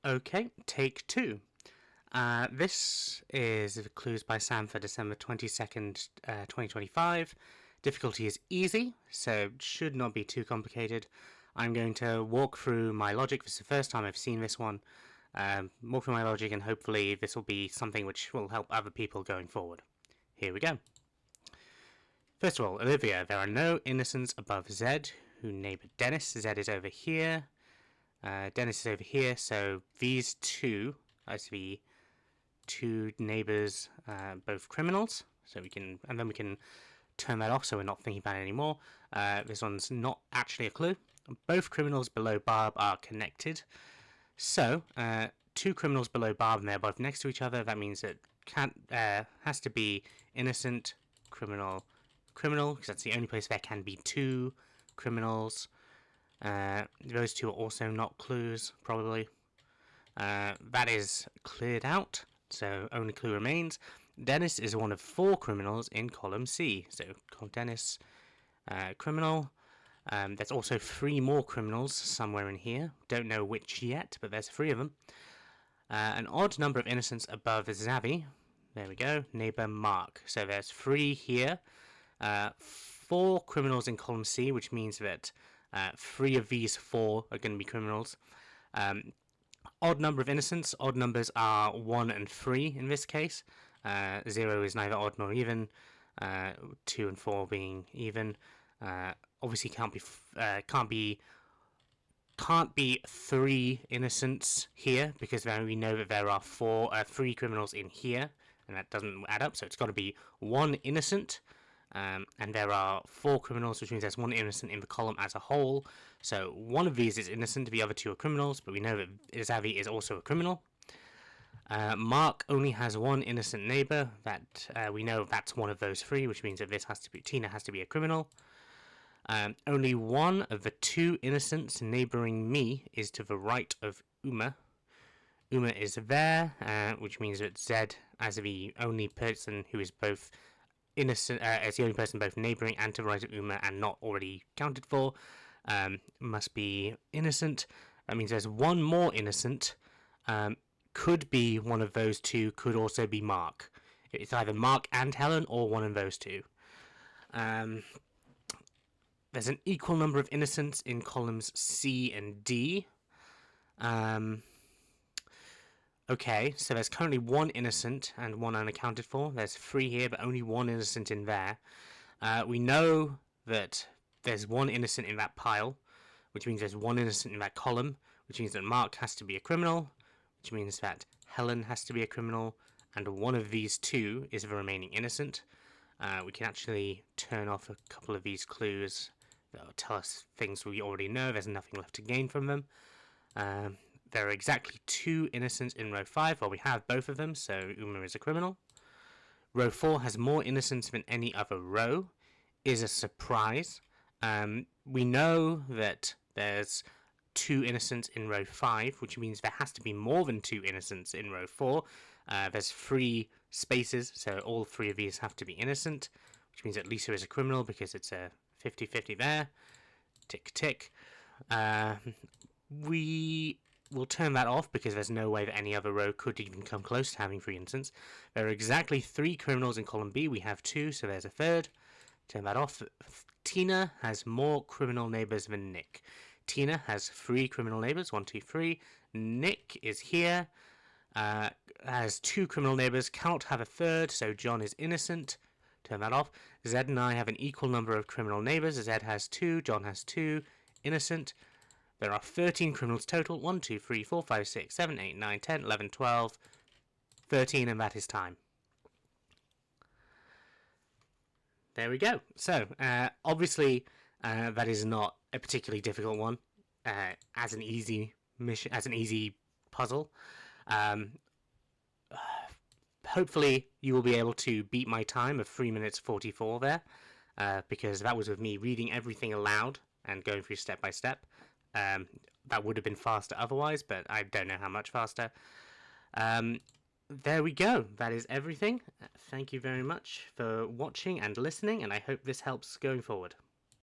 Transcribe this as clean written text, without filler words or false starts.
Okay, take 2. This is Clues by Sam for December 22nd, 2025. Difficulty is easy, so it should not be too complicated. I'm going to walk through my logic. This is the first time I've seen this one. Walk through my logic, and hopefully this will be something which will help other people going forward. Here we go. First of all, Olivia, there are no innocents above Zed, who neighbour Dennis. Zed is over here. Dennis is over here, so these two as the two neighbours, both criminals. So we can turn that off, so we're not thinking about it anymore. This one's not actually a clue. Both criminals below Barb are connected. So two criminals below Barb, and they're both next to each other. That means it has to be innocent, criminal, because that's the only place there can be two criminals. Those two are also not clues, probably. That is cleared out, so only clue remains. Dennis is one of 4 criminals in column C. So Dennis, criminal. There's also 3 more criminals somewhere in here. Don't know which yet, but there's 3 of them. An odd number of innocents above Zavi. There we go. Neighbour Mark. So there's 3 here. 4 criminals in column C, which means that 3 of these 4 are going to be criminals. Odd number of innocents. Odd numbers are 1 and 3 in this case. 0 is neither odd nor even. 2 and 4 being even. Obviously can't be 3 innocents here, because then we know that there are 3 criminals in here, and that doesn't add up. So it's got to be 1 innocent. And there are 4 criminals, which means there's 1 innocent in the column as a whole. So one of these is innocent, the other 2 are criminals, but we know that Zavi is also a criminal. Mark only has 1 innocent neighbour. That we know that's one of those 3, which means that Tina has to be a criminal. Only one of the 2 innocents neighbouring me is to the right of Uma. Uma is there, which means that Zed, as the only person who is both innocent, as the only person both neighbouring and to the right of Uma and not already counted for, must be innocent. That means there's 1 more innocent. Could be one of those 2, could also be Mark. It's either Mark and Helen or one of those 2. There's an equal number of innocents in columns C and D. Okay, so there's currently 1 innocent and 1 unaccounted for. There's 3 here, but only 1 innocent in there. We know that there's 1 innocent in that pile, which means there's 1 innocent in that column, which means that Mark has to be a criminal, which means that Helen has to be a criminal, and one of these 2 is the remaining innocent. We can actually turn off a couple of these clues that will tell us things we already know. There's nothing left to gain from them. There are exactly 2 innocents in row 5. Well, we have both of them, so Uma is a criminal. Row 4 has more innocents than any other row. Is a surprise. We know that there's 2 innocents in row 5, which means there has to be more than 2 innocents in row 4. There's 3 spaces, so all 3 of these have to be innocent, which means that Lisa is a criminal because it's a 50-50 there. Tick, tick. We will turn that off because there's no way that any other row could even come close to having 3 innocents. There are exactly 3 criminals in column B. We have 2, so there's a third. Turn that off. Tina has more criminal neighbours than Nick. Tina has 3 criminal neighbours. 1, 2, 3. Nick is here. Has 2 criminal neighbours. Cannot have a third, so John is innocent. Turn that off. Zed and I have an equal number of criminal neighbours. Zed has 2. John has 2. Innocent. There are 13 criminals total. 1, 2, 3, 4, 5, 6, 7, 8, 9, 10, 11, 12, 13, and that is time. There we go. So, obviously, that is not a particularly difficult one. As an easy mission, as an easy puzzle. Hopefully, you will be able to beat my time of 3 minutes 44 there, because that was with me reading everything aloud and going through step by step. That would have been faster otherwise, but I don't know how much faster. There we go. That is everything. Thank you very much for watching and listening, and I hope this helps going forward.